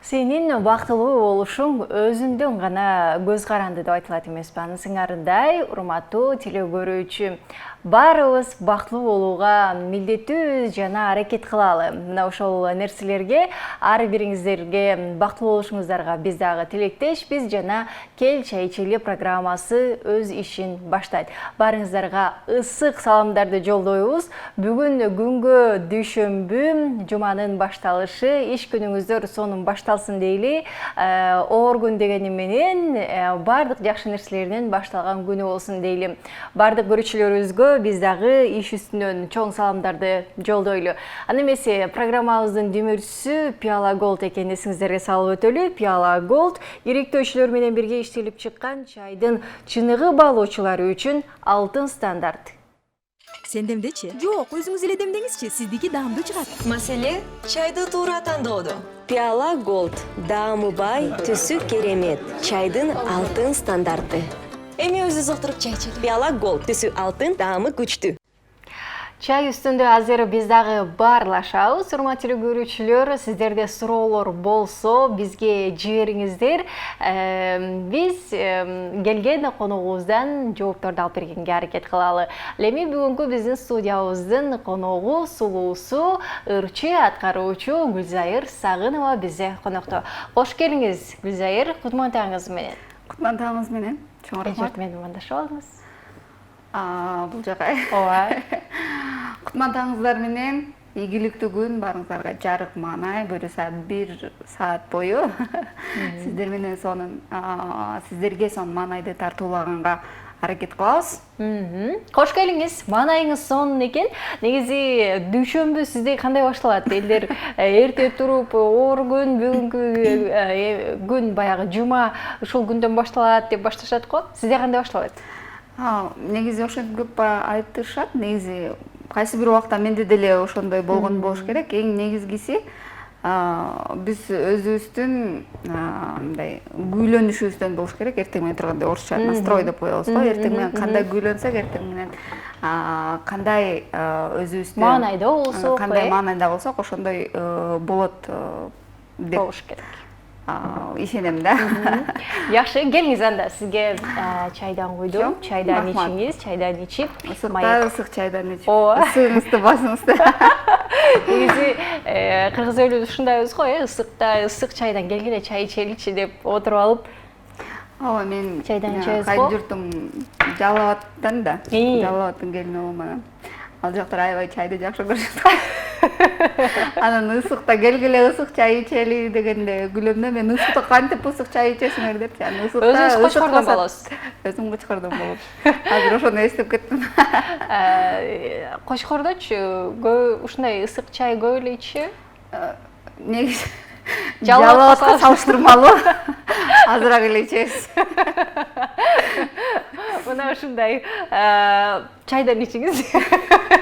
Сенин бактылуу болушуң өзүңдүн гана көз каранды деп айтылат эмеспи? Анысыңардай, урматтуу теле көрүүчү, баарыбыз бактылуу болууга милдеттүү жана аракет кылалы. Мына ошол нерселерге ар бириңиздерге бактылуу болушуңуздарга биз дагы тилектешпиз жана Кел чай ичели программасы өз ишин баштайт. Баарыңыздарга ысык саламдарды жолдойбуз. Бүгүн күнгө дүйшөмбү, жуманын башталышы, иш күнүңүздөр сонун башталсын дейли. Оор күн дегени менен бардык жакшы нерселерден башталган күнү болсун дейли. Бардык көрүүчүлөрүбүзгө биз дагы иш үстүнөн чоң саламдарды жолдойлу. Аны эмесе программабыздын дүмүрчүсү Пиала Голд экенин эсиңиздерге салып өтөлү. Пиала Голд иректөөчүлөр менен бирге иштелип чыккан чайдын чыныгы баалоочулары үчүн алтын стандарт. Сен демдечи? Жок, өзүңүз эле демдеңизчи, сиздики даамдуу чыгат. Маселе чайды туура тандоодо. Пиала Голд, даамы бай, түсү керемет, чайдын алтын стандарты. Эми өзүбүз отуруп чай ичели. Пиала Голд, түсү алтын, даамы күчтүү. Чай үстүндө азыр биз дагы баарлашабыз. Урматтуу көрүүчүлөр, сиздерде суроолор болсо бизге жибериңиздер. Биз келген коногубуздан жоопторду алып бергенге аракет кылалы. Эми бүгүнкү биздин студиябыздын коногу сулуусу, ырчы аткаруучу Гүлзайыр Сагынова бизде конокто. Кош келиңиз, Гүлзайыр. Кутман таңыңыз менен. Кутман таңыңыз менен. Чоң рахмат. Менен амандашып алыңыз. Бул жака. Ооба. Кутман таңыңыздар менен ийгиликтүү күн баарыңыздарга жарык маанай буюрса 1 саат бою сиздер менен сиздерге сонун маанайды тартуулаганга аракет кылабыз. Кош келиңиз. Маанайыңыз сонун экен. Негизи дүйшөмбү сизде кандай башталат? Элдер эрте туруп, оор күн, бүгүнкү күн баягы жума ушул күндөн башталат деп башташат го. Сизде кандай башталат? Негизи ошентип көп айтышат. Негизи кайсы бир убакта менде деле ошондой болгон болуш керек. Эң негизгиси биз өзүбүздүн мындай күйлөнүшүбүздөн болуш керек. Эртең менен турганда орусча настрой деп коебуз го. Эртең менен кандай күйлөнсөк, эртең менен кандай өзүбүздү маанайда болсок, кандай маанайда болсок, ошондой болот деп болуш керек. Ишенем да. Жакшы, келиңиз анда сизге чайдан куйдум. Чайдан ичиңиз, чайдан ичип, ысык чайдан ичип, ысыгыңызды басыңызды. Негизи кыргыз элибиз ушундайбыз го, ысык чайдан келгиле чай ичеличи деп отуруп алып. Ооба, мен чайдан ичебиз го. Кайын журтум Жалал Абадтан да. Жалал Абадтын келини болман. Ал жактар аябай чайды жакшы көрүшөт. Анан ысыкта келгиле ысык чай ичели дегенде күлөм да, мен ысыкта кантип ысык чай ичесиңер депчи. Анан ысыкта өзүңүз Кочкордон болосуз. Өзүм Кочкордон болом. Азыр ошону эстеп кеттим. Кочкордочу ушундай ысык чай көп эле ичишеби? Негизи Жалал Абадка салыштырмалуу азыраак эле ичебиз. Мына ушундай чайдан ичиңиз.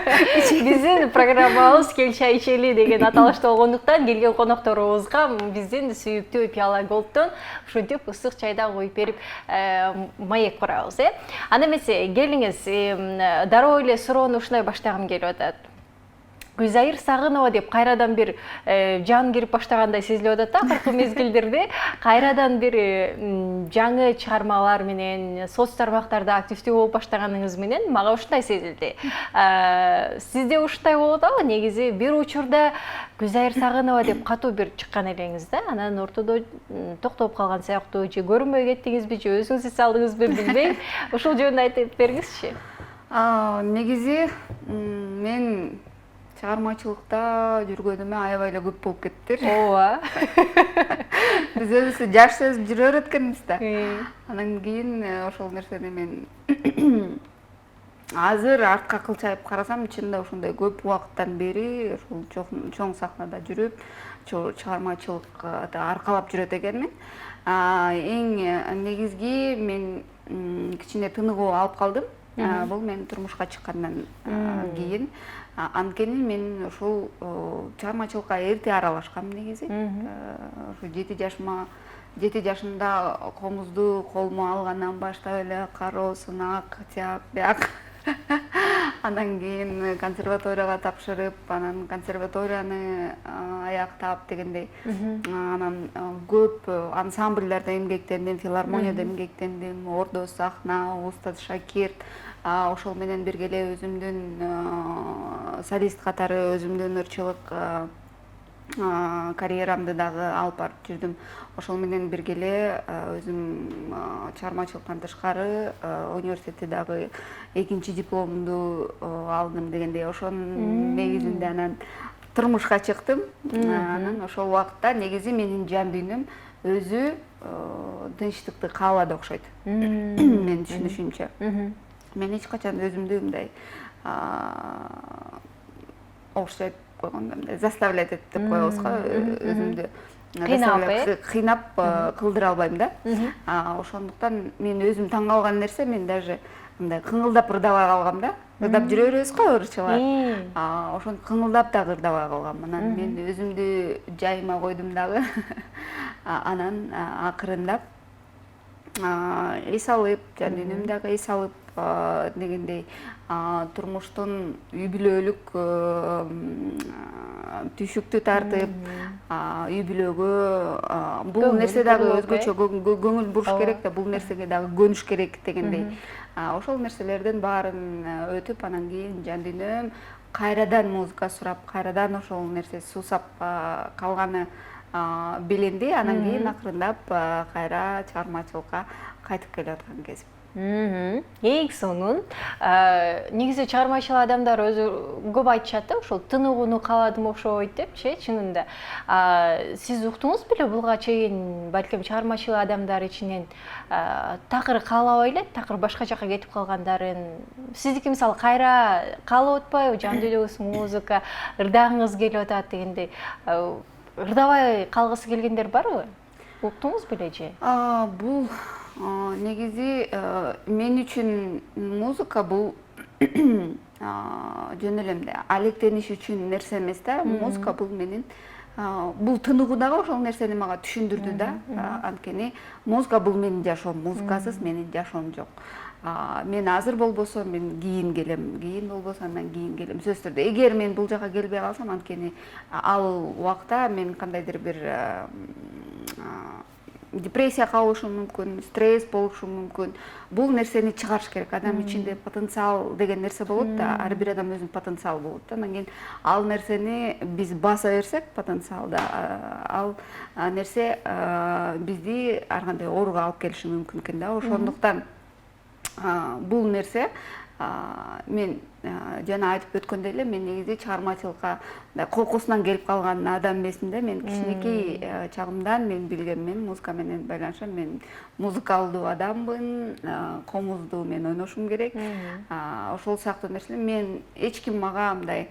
Биздин программабыз Кел чай ичели деген аталышта болгондуктан келген конокторубузга биздин сүйүктүү Пиала Голдтон ушинтип ысык чайдан куюп берип маек курабыз, Аны эмесе келиңиз, дароо эле суроону ушундай баштагым келип атат. Гүлзайыр Сагынова деп кайрадан бир жан кирип баштагандай сезилип атат да, акыркы мезгилдерде кайрадан бир жаңы чыгармалар менен соц тармактарда активдүү болуп баштаганыңыз менен мага ушундай сезилди. Сизде ушундай болот абы? Негизи бир учурда Гүлзайыр Сагынова деп катуу бир чыккан элеңиз да, анан ортодо токтоп калган сыяктуу, же көрүнбөй кеттиңизби, же өзүңүз эс алдыңызбы билбейм. Ушул жөнүндө айтып бериңизчи. Негизи мен чыгармачылыкта жүргөнүмө аябай эле көп болуп кетти. Ооба. Биз өзүбүздү жаш сезип жүрө береткенбиз да. Анан кийин ошол нерсени мен азыр артка кылчайып карасам, чынында ошондой көп убакыттан бери ошол чоң сахнада жүрүп, чыгармачылыкты аркалап жүрөт экенмин. Эң негизги мен кичине тыныгуу алып калдым. Бул мен турмушка чыккандан кийин. Анткени мен ушул чыгармачылыкка эрте аралашкам негизи. Ушу 7 жашымда комузду колума алгандан баштап эле кароо, сынак, тяп, бияк Андан кийин консерваторияга тапшырып, анан консерваторияны аяктап дегендей. Анан көп ансамбльдерде эмгектендим, филармонияда эмгектендим, Ордо сахна, Устаз Шакирт. Ошол менен бирге эле өзүмдүн солист катары өзүмдүн ырчылык карьерамды дагы алып барып жүрдүм. Ошол менен бирге эле өзүм чыгармачылыктан тышкары университетте дагы экинчи дипломумду алдым дегендей. Ошонун негизинде анан турмушка чыктым. Анан ошол убакытта негизи менин жан дүйнөм өзү тынчтыкты каалады окшойт. Менин түшүнүшүмчө. Мен эч качан өзүмдү мындай окшоп койгондо мындай заставлять этип деп коебуз го, өзүмдү кыйнап кылдыра албайм да. Ошондуктан мен өзүм таң калган нерсе, мен даже мындай кыңылдап ырдабай калгам да. Ырдап жүрө беребиз го ырчылар. Ошону кыңылдап дагы ырдабай калгам. Анан мен өзүмдү жайыма койдум дагы. Анан акырындап эс алып, жан дүйнөм дагы эс алып дегендей турмуштун үй бүлөлүк түйшүктү тартып, үй бүлөгө бул нерсе дагы өзгөчө көңүл буруш керек да, бул нерсеге дагы көнүш керек дегендей. Ошол нерселердин баарын өтүп, анан кийин жан дүйнөм кайрадан музыка сурап, кайрадан ошол нерсе суусап калганы билинди. Анан кийин акырындап кайра чыгармачылыкка кайтып келаткан кезим. Эң сонун негизи чыгармачыл адамдар өзү көп айтышат да, ошол тыныгууну кааладым окшойт депчи, чынында. Сиз уктуңуз беле буга чейин балким чыгармачыл адамдар ичинен такыр каалабай элек, такыр башка жака кетип калгандарын, сиздики мисалы кайра каалап атпайбы, жан дүйнөңүз музыка, ырдагыңыз келип атат дегендей, ырдабай калгысы келгендер барбы? Уктуңуз беле же? Бул негизи мен үчүн музыка бул жөн эле мындай алектениш үчүн нерсе эмес да. Музыка бул менин бул тыныгуу дагы ошол нерсени мага түшүндүрдү да. Анткени музыка бул менин жашоом, музыкасыз менин жашоом жок. Мен азыр болбосо мен кийин келем, кийин болбосо андан кийин келем. Сөзсүз түрдө эгер мен бул жака келбей калсам, анткени ал убакта мен кандайдыр бир депрессия кабылышым мүмкүн, стресс болушум мүмкүн. Бул нерсени чыгарыш керек. Адам ичинде потенциал деген нерсе болот да, ар бир адам өзүнүн потенциалы болот да. Анан кийин ал нерсени биз баса берсек, потенциалда ал нерсе бизди ар кандай ооруга алып келиши мүмкүн экен да. Ошондуктан бул нерсе мен жана айтып өткөндөй эле, мен негизи чыгармачылыкка коркусунан келип калган адам эмесмин да. Мен кичинекей чагымдан мен билгем, мен музыка менен байланышам, мен музыкалдуу адаммын, комузду мен ойношум керек. Ошол сыяктуу нерсе мен эч ким мага мындай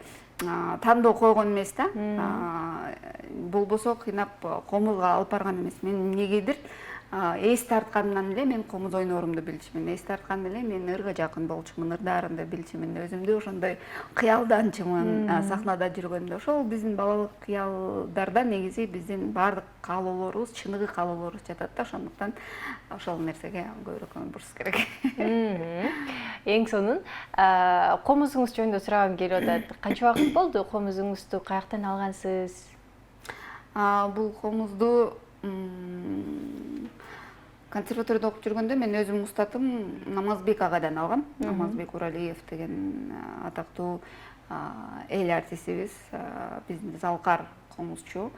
тандоо койгон эмес да. Болбосо кыйнап комузга алып барган эмес. Мен эмнегедир эс тарткандан эле мен комуз ойнорумду билчүмүн. Эс тарткандан эле мен ырга жакын болчумун, ырдаарымды билчүмүн. Өзүмдү ошондой кыялданчумун сахнада жүргөндө. Ошол биздин балалык кыялдарда негизи биздин баардык каалоолорубуз, чыныгы каалоолорубуз жатат да. Ошондуктан ошол нерсеге көбүрөөк көңүл бурушубуз керек. Эң сонун. Комузуңуз жөнүндө сурагым келип атат. Канча убакыт болду комузуңузду каяктан алгансыз? Бул комузду консерваторияда окуп жүргөндө мен өзүм устатым Намазбек агадан алгам. Намазбек Уралиев деген атактуу эл артистибиз, биздин залкар комузчу.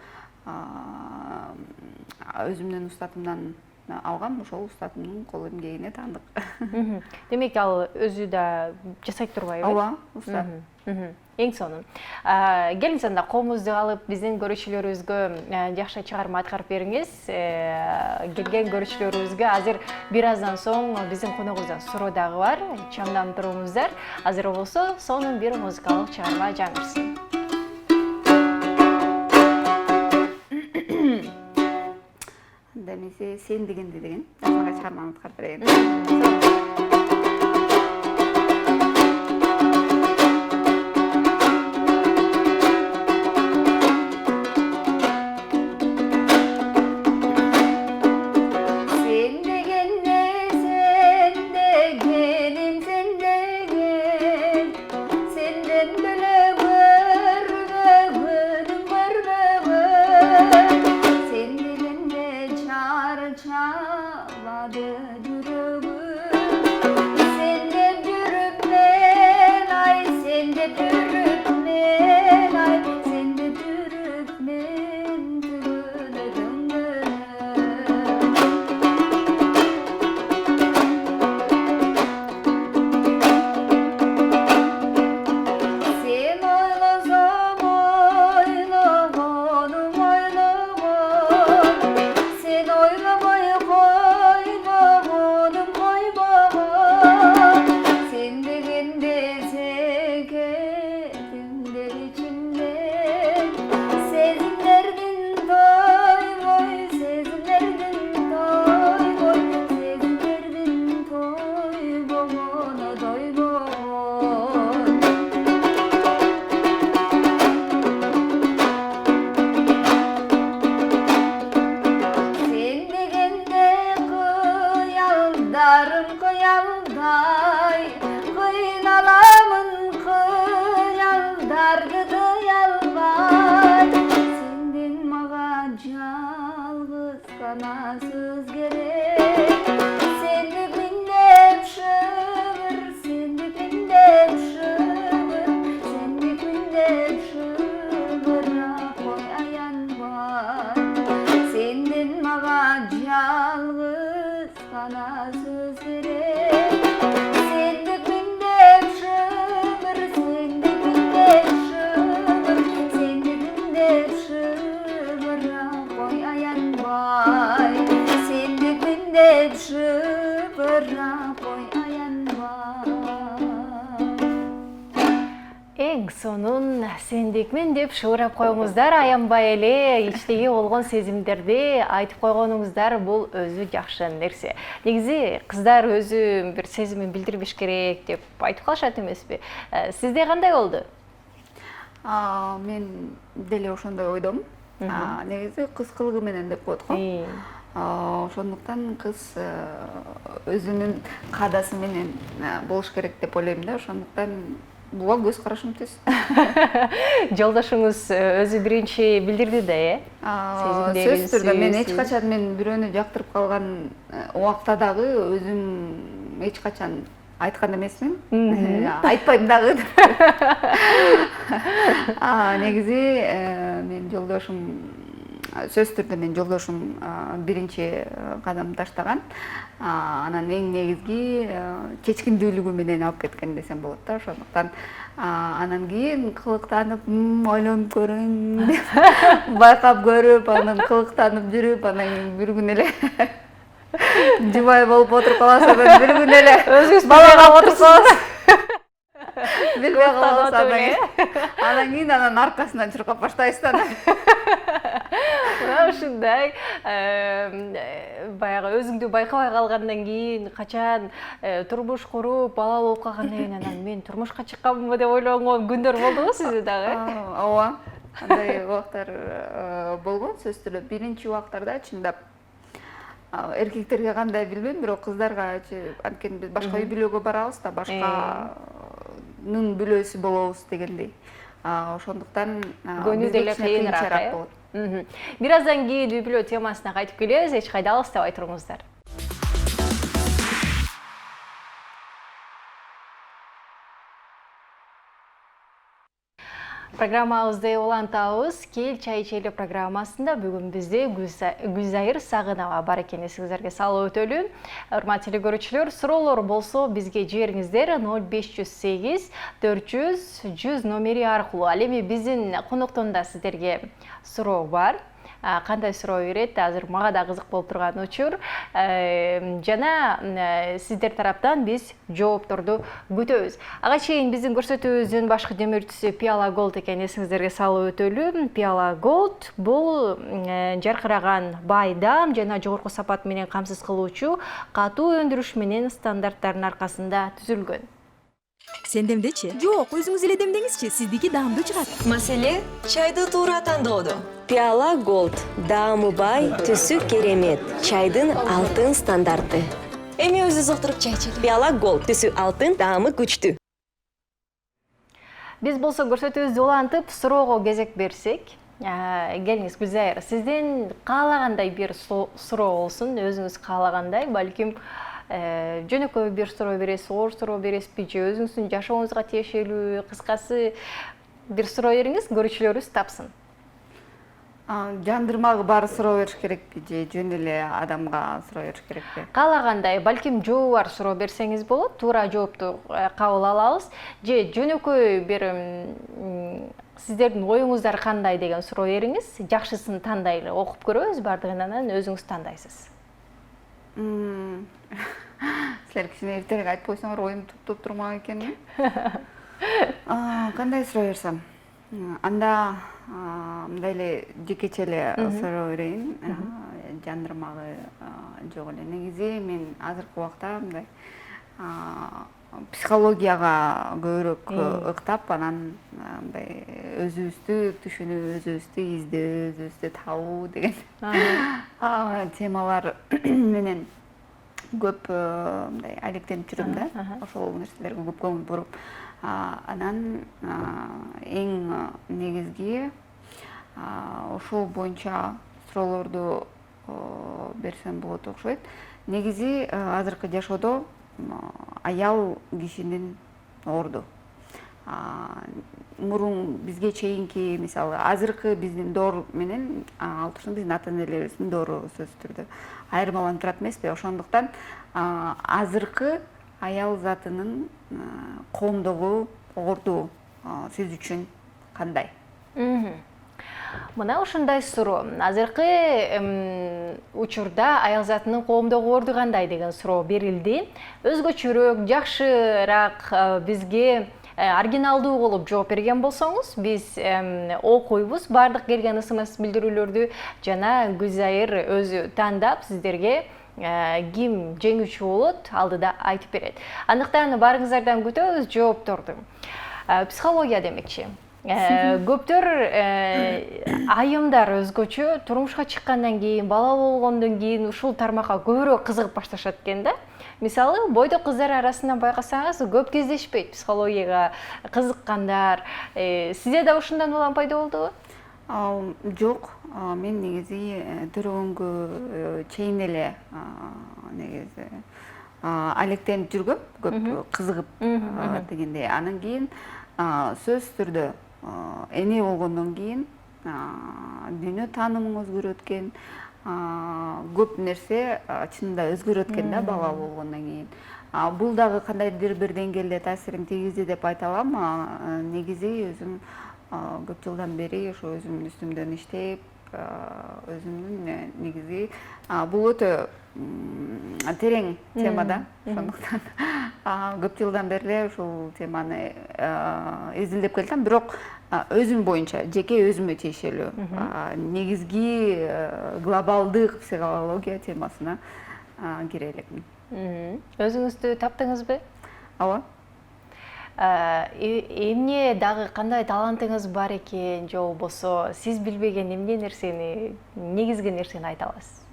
Өзүмдүн устатымдан алгам, ошол устатымдын кол эмгегине таандык. Демек ал өзү да жасайт турбайбы? Ооба, уста. Эң сонун. Келиңиз анда комузду алып биздин көрүүчүлөрүбүзгө жакшы чыгарма аткарып бериңиз. Келген көрүүчүлөрүбүзгө азыр бир аздан соң биздин коногубузда суроо дагы бар. Чамданып туруңуздар. Азыр болсо сонун бир музыкалык чыгарма жаңырсын. Демесе сен дегенде деген чыгарманы аткарып берейин. санасыз керек. Сендик мендеп шыбыр, сендик мендеп шыбыр, сендик мендеп шыбыр, қой аянбай. Сенден мага жалгыз санасыз керек. Сендик мендеп шыбыр, сендик мендеп шыбыр, сендик мендеп шыбыр, қой аянбай. Сендик мендеп шыбыр, қой аянбай. Эң сонун сендикмен деп шыбырап коюңуздар, аянбай эле ичтеги болгон сезимдерди айтып койгонуңуздар, бул өзү жакшы нерсе. Негизи кыздар өзү бир сезимин билдирбеш керек деп айтып калышат эмеспи? Сизде кандай болду? Мен деле ошондой ойдом. Негизи кыз кылыгы менен деп коет го. Ошондуктан кыз өзүнүн каадасы менен болуш керек деп ойлойм да. Ошондуктан буга көз карашым түз. Жолдошуңуз өзү биринчи билдирди да, Сөзсүз түрдө мен эч качан бирөөнү жактырып калган убакта дагы өзүм эч качан айткан эмесмин. Айтпайм дагы. Негизи мен жолдошум сөзсүз түрдө мен жолдошум биринчи кадам таштаган. Анан эң негизги чечкиндүүлүгү менен алып кеткен десем болот да. Ошондуктан анан кийин кылыктанып, ойлонуп көрөйүн деп байкап көрүп, анан кылыктанып жүрүп, анан бир күн эле жубай болуп отуруп каласың, бир күн эле өзүңүз балага отуруп каласың. Билбей каласың. Анан кийин анан аркасынан чуркап баштайсыз да. Ушундай баягы өзүңдү байкабай калгандан кийин качан турмуш куруп, бала болуп калгандан кийин анан мен турмушка чыкканмынбы деп ойлонгон күндөр болдубу сизде дагы? Ооба. Андай убактар болгон, сөзсүз түрдө биринчи убактарда чындап эркектерге кандай билбейм, бирок кыздарга анткени биз башка үй бүлөгө барабыз да, башканын бүлөсү болобуз дегендей. Ошондуктан Көңүл деле кыйыныраак болот. Бир аздан кийин үй бүлө темасына кайтып келебиз, эч кайда алыстабай туруңуздар. Программабызды улантабыз. Кел чай ичели программасында бүгүн бизде Гүлзайыр Сагынова бар экен, эсиңиздерге салып өтөлү. Урматтуу телекөрүүчүлөр, суроолор болсо бизге жибериңиздер 0508 400 100 номери аркылуу. Ал эми биздин коноктон да сиздерге суроо бар. Кандай суроо берет, азыр мага да кызык болуп турган учур. Жана сиздер тараптан биз жоопторду күтөбүз. Ага чейин биздин көрсөтүүбүздүн башкы демирчиси Пиала Голд экен, эсиңиздерге салып өтөлү. Пиала Голд бул жаркыраган байдам жана жогорку сапат менен камсыз кылуучу катуу өндүрүш менен стандарттардын аркасында түзүлгөн. Сендемдечи? Жок, өзүңүз эле демдеңизчи, сиздики даамдуу чыгат. Маселе чайды туура тандоодо. Пиала Голд, даамы бай, түсү керемет, чайдын алтын стандарты. Эми өзү отуруп чай ичели. Пиала Голд, түсү алтын, даамы күчтүү. Биз болсо көрсөтүүбүздү улантып, суроого кезек берсек. Келиңиз Гүлзайыр, сизден каалагандай бир суроо болсун, өзүңүз каалагандай, балким жөнөкөй бир суроо бересиз, оор суроо бересизби, же өзүңүздүн жашооңузга тиешелүү, кыскасы бир суроо бериңиз, көрүүчүлөрүбүз тапсын. Жандырмагы бар суроо бериш керекпи, же жөн эле адамга суроо бериш керекпи? Каалагандай, балким жообу бар суроо берсеңиз болот, туура жоопту кабыл алабыз, же жөнөкөй бир сиздердин оюңуздар кандай деген суроо бериңиз, жакшысын тандайлы окуп көрөбүз, бардыгынан өзүңүз тандайсыз. Силер кичине эртерээк айтып койсоңор, оюм туптуп турмак экен. Кандай суроо берсем? Анда мындай эле жекече эле суроо берейин. Жандырмагы жок эле. Негизи мен азыркы убакта мындай психологияга көбүрөөк ыктап, анан мындай өзүбүздү түшүнүү, өзүбүздү издөө, өзүбүздү табуу деген темалар менен көп мындай алектенип жүрөм да. Ошол нерселерге көп көңүл буруп, анан эң негизги ошол боюнча суроолорду берсем болот окшойт. Негизи азыркы жашоодо аял кишинин орду. Мурун бизге чейинки мисалы азыркы биздин доор менен алтырсын биздин ата энелерибиздин доору сөзсүз түрдө айырмаланып турат эмеспи? Ошондуктан азыркы аял затынын коомдогу орду сиз үчүн кандай? Мына ушундай суроо. Азыркы учурда аял затынын коомдогу орду кандай деген суроо берилди. Өзгөчөрөөк, жакшыраак бизге оригиналдуу болуп жооп берген болсоңуз, биз окуйбуз бардык келген СМС билдирүүлөрдү жана Гүлзайыр өзү тандап сиздерге ким жеңүүчү болот алдыда айтып берет. Андыктан барыңыздардан күтөбүз жоопторду. Психология демекчи. Көптөр айымдар өзгөчө турмушка чыккандан кийин, бала болгондон кийин ушул тармакка көбүрөөк кызыгып башташат экен да. Мисалы, бойдок кыздар арасынан байкасаңыз, көп кездешпейт психологияга кызыккандар. Сизде да ушундан улам пайда болдубу? Жок, мен негизи төрөгөнгө чейин эле негизи алектенип жүргөм, көп кызыгып дегендей. Анан кийин сөзсүз түрдө эне болгондон кийин дүйнө таанымың өзгөрөт экен, көп нерсе чынында өзгөрөт экен да бала болгондон кийин. Бул дагы кандайдыр бир деңгээлде таасирин тийгизди деп айта алам. Негизи өзүм көп жылдан бери ошо өзүмдүн үстүмдөн иштеп, өзүмдүн негизи бул өтө терең тема да. Ошондуктан көп жылдан бери ушул теманы изилдеп келдим, бирок өзүм боюнча, жеке өзүмө тиешелүү негизги глобалдык психология темасына кире элекмин. Өзүңүздү таптыңызбы? Ооба. Эмне дагы кандай талантыңыз бар экен, же болбосо сиз билбеген эмне нерсени, негизги нерсени айта аласыз?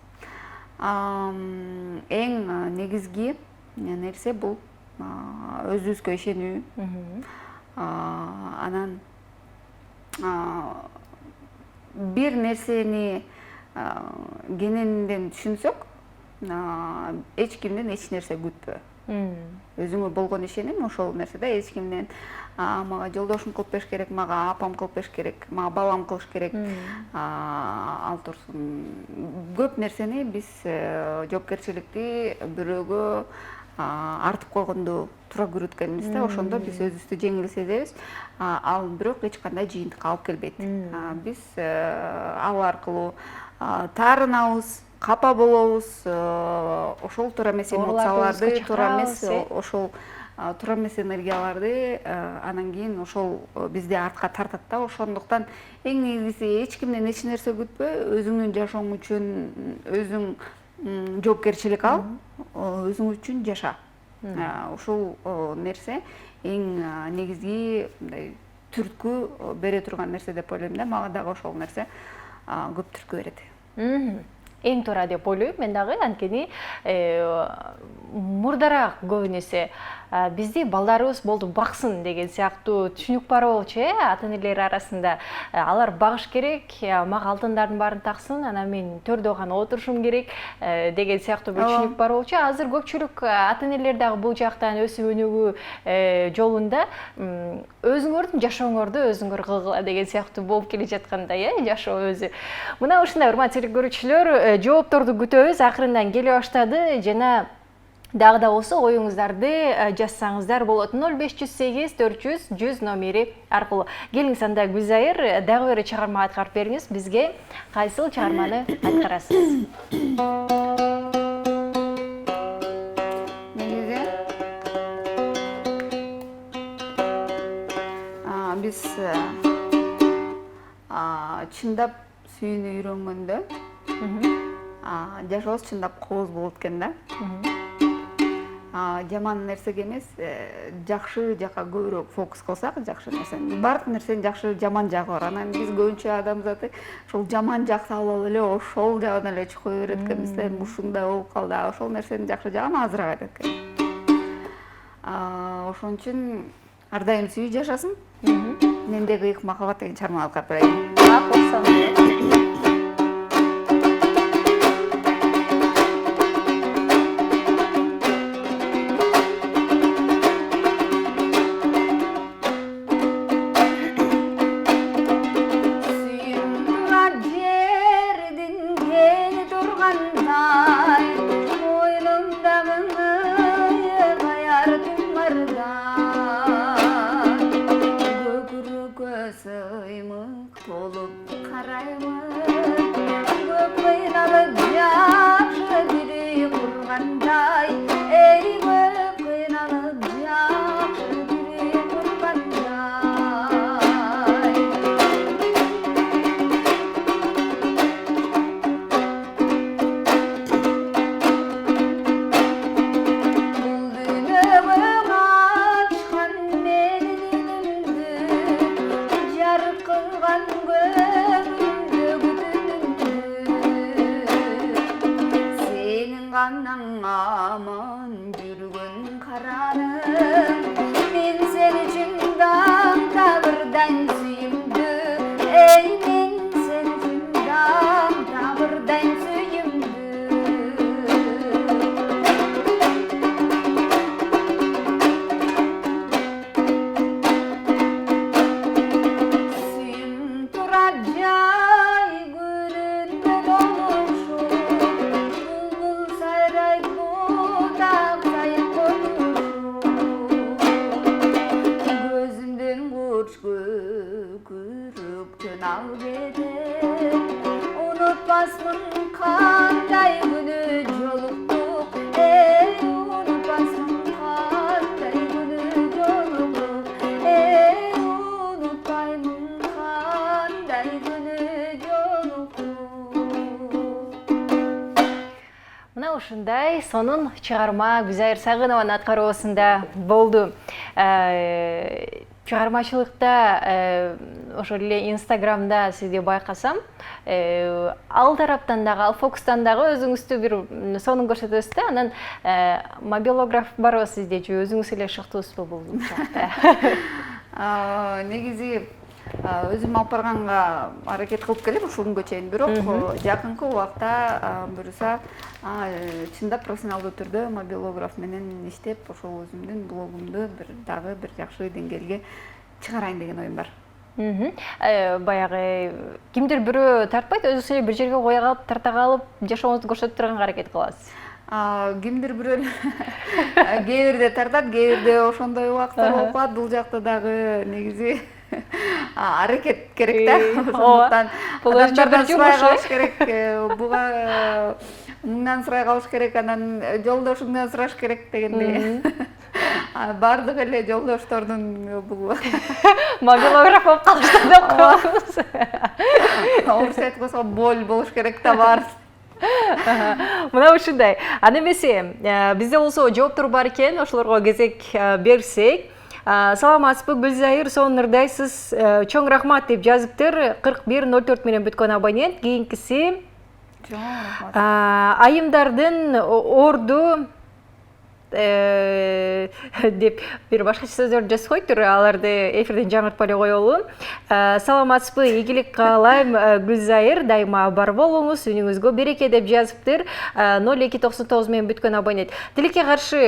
Эң негизги нерсе бул өзүбүзгө ишенүү. Анан бир нерсени кененинен түшүнсөк, эч кимден эч нерсе күтпө. Өзүңө болгон ишеним ошол нерседе эч кимден мага жолдошум кылып бериш керек, мага апам кылып бериш керек, мага балам кылыш керек. Ал турсун көп нерсени биз жоопкерчиликти бирөөгө артып койгонду туура көрөт экенбиз да, ошондо биз өзүбүздү жеңил сезебиз. Ал бирок эч кандай жыйынтыкка алып келбейт. Биз ал аркылуу таарынабыз, капа болобуз, ошол туура эмес эмоцияларды, туура эмес ошол туура эмес энергияларды анан кийин ошол бизди артка тартат да. Ошондуктан эң негизгиси эч кимден эч нерсе күтпө, өзүңдүн жашооң үчүн өзүң жоопкерчилик ал, өзүң үчүн жаша. Ушул нерсе эң негизги мындай түрткү бере турган нерсе деп ойлойм да. Мага дагы ошол нерсе көп түрткү берет. Эң туура деп ойлойм мен дагы, анткени мурдараак көбүнесе бизди балдарыбыз болду баксын деген сыяктуу түшүнүк бар болчу, ата-энелер арасында. Алар багыш керек, мага алтындардын баарын таксын, анан мен төрдө гана отурушум керек деген сыяктуу бир түшүнүк бар болчу. Азыр көпчүлүк ата-энелер дагы бул жактан өсүп өнүгүү жолунда өзүңөрдүн жашооңорду өзүңөр кылгыла деген сыяктуу болуп келе жаткандай, жашоо өзү. Мына ушундай урматтуу телекөрүүчүлөр, жоопторду күтөбүз, акырындан келе баштады жана дагы да болсо оюңуздарды жазсаңыздар болот. 0508 400 100 номери аркылуу. Келиңиз анда Гүлзайыр, дагы бир чыгарма аткарып бериңиз бизге. Кайсыл чыгарманы аткарасыз? Негизи биз чындап сүйүүнү үйрөнгөндө жашообуз чындап кооз болот экен да. Жаман нерсеге эмес, жакшы жака көбүрөөк фокус кылсак, жакшы нерсени. Бардык нерсенин жакшы, жаман жагы бар. Анан биз көбүнчө адамзаты ошол жаман жакты алып эле ошол жагына эле чукуй берет экенбиз да. Ушундай болуп калды. Ошол нерсенин жакшы жагын азыраак айтат экен. Ошон үчүн ар дайым сүйүү жашасын. Мендеги ыйык махабат деген чыгарманы алып берейин. болуп караймын көп кыйналып жакшы бири кургандай эй көп кыйналып жакшы бири кургандай бул дүйнөгө ачкан менин үнүмдү жарык кылган көңүлдө күтүнүмдү сенин ганнан аман жүргөн караным мен сен үчүн даңда бирден сүйүмдү эй мен сен үчүн даңда бирден сүйүмдү сүйүм турат жай гүлүндө долушуп булбул сайрайт будак сайын конушуп көзүмдөн курч көкүрөктөн ал кетет унутпасмын кандай күнү жолуктук эй унутпасмын кандай күнү жолуктук эй унутпаймын кандай күнү жолуктук мына ушундай сонун чыгарма Гүзайыр Сагынованын аткаруусунда болду. Чыгармачылыкта ошол эле Инстаграмда сизди байкасам, ал тараптан дагы, ал фокустан дагы өзүңүздү бир сонун көрсөтөсүз да. Анан мобилограф барбы сизде же өзүңүз эле шыктуусузбу бул жакта? негизи өзүм алып барганга аракет кылып келем ушул күнгө чейин, бирок жакынкы убакта буюрса чындап профессионалдуу түрдө мобилограф менен иштеп ошол өзүмдүн блогумду дагы бир жакшы деңгээлге чыгарайын деген оюм бар. Баягы кимдир бирөө тартпайт, өзүңүз эле бир жерге кое калып, тарта калып, жашооңузду көрсөтүп турганга аракет кыласыз. Кимдир бирөө кээ бирде тартат, кээ бирде ошондой убактар болуп калат. Бул жакта дагы негизи аракет керек да. Ошондуктан адамдардан сурай калыш керек, буга мындан сурай калыш керек, анан жолдошуңдан сураш керек дегендей. Бардык эле жолдоштордун бул Мобилограф болуп калышты деп коебуз. орусча айтканда боль болуш керек да бар. Мына ушундай. Аны эмесе, бизде болсо жооптор бар экен, ошолорго кезек берсек. Саламатсызбы, Гүлзайыр, сонун ырдайсыз. Чоң рахмат деп жазыптыр. 4104 менен бүткөн абонент. Кийинкиси айымдардын орду деп бир башкача сөздөрдү жазып коюптур, аларды эфирден жаңыртпай эле коелу. Саламатсызбы, ийгилик каалайм Гүлзайыр, дайыма бар болуңуз, үнүңүзгө береке деп жазыптыр. 0299 менен бүткөн абонент. Тилекке каршы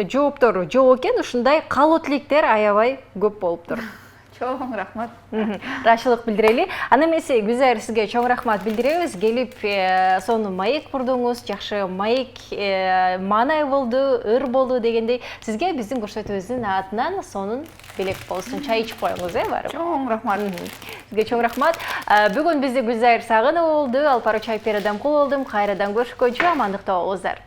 жооптор жок экен, ушундай калуу тилектер аябай көп болуптур. Чоң рахмат. Ыраазычылык билдирели. Аны эмесе Гүлзайыр, сизге чоң рахмат билдиребиз. Келип сонун маек курдуңуз, жакшы маек маанай болду, ыр болду дегендей. Сизге биздин көрсөтүүбүздүн атынан сонун белек болсун. Чай ичип коюңуз, барып. Чоң рахмат. Сизге чоң рахмат. Бүгүн бизде Гүлзайыр Сагынова болду. Алпару Чайперден кул болдум. Кайрадан көрүшкөнчө амандыкта болуңуздар.